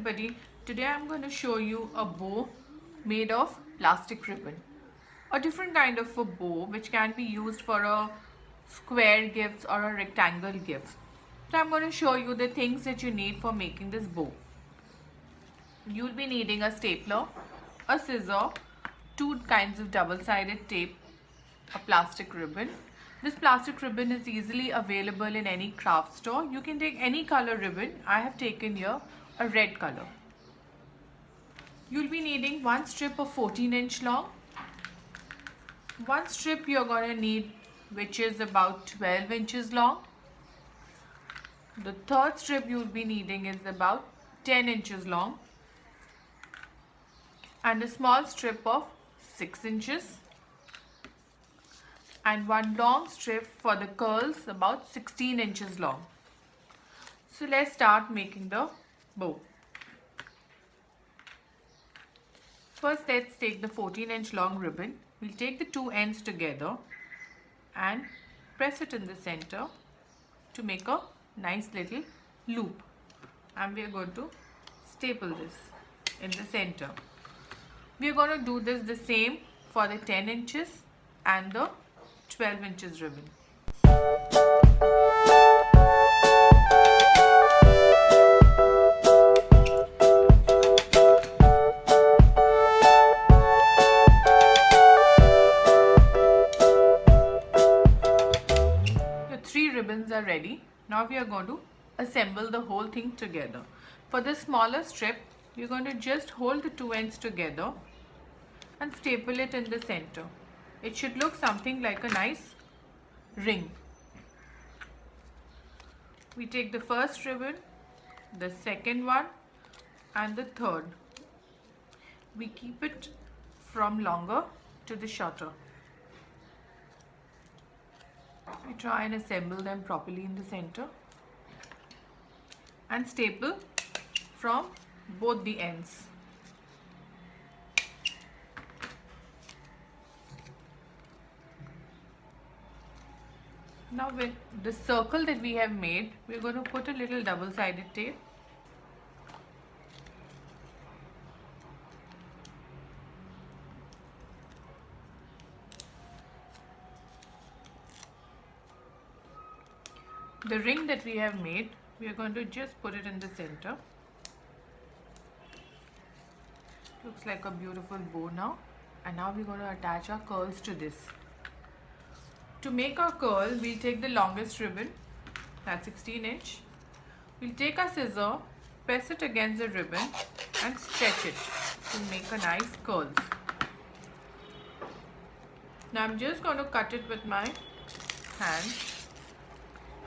everybody, today I'm going to show you a bow made of plastic ribbon. A different kind of a bow which can be used for a square gifts or a rectangle gifts. So I'm going to show you the things that you need for making this bow. You'll be needing a stapler, a scissor, two kinds of double-sided tape, a plastic ribbon. This plastic ribbon is easily available in any craft store. You can take any color ribbon. I have taken here a red color. You'll be needing one strip of 14-inch long. One strip you're going to need which is about 12 inches long. The third strip you'll be needing is about 10 inches long. And a small strip of 6 inches. And one long strip for the curls about 16 inches long. So let's start making the bow. First let's take the 14-inch long ribbon. We'll take the two ends together and press it in the center to make a nice little loop. And we are going to staple this in the center. We are going to do this the same for the 10 inches and the 12 inches ribbon. Your three ribbons are ready. Now we are going to assemble the whole thing together. For the smaller strip, you're going to just hold the two ends together and staple it in the center. It should look something like a nice ring. We take the first ribbon, the second one and the third. We keep it from longer to the shorter. We try and assemble them properly in the center and staple from both the ends. Now with the circle that we have made, we are going to put a little double-sided tape. The ring that we have made, we are going to just put it in the center. Looks like a beautiful bow now. And now we're going to attach our curls to this. To make our curl, we'll take the longest ribbon, that's 16 inch. We'll take our scissor, press it against the ribbon and stretch it to make a nice curls. Now I'm just going to cut it with my hand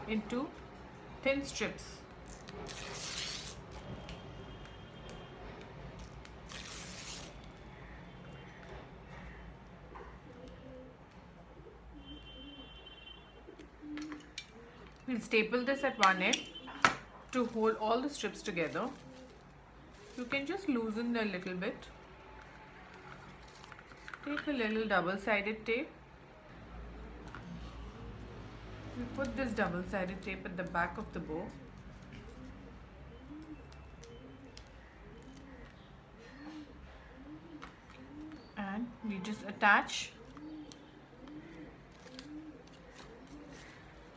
into thin strips. We'll staple this at one end to hold all the strips together. You can just loosen a little bit. Take a little double-sided tape. We put this double-sided tape at the back of the bow. And we just attach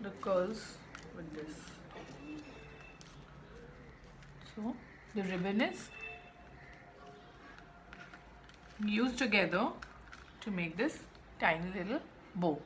the curls with this. So the ribbon is used together to make this tiny little bow.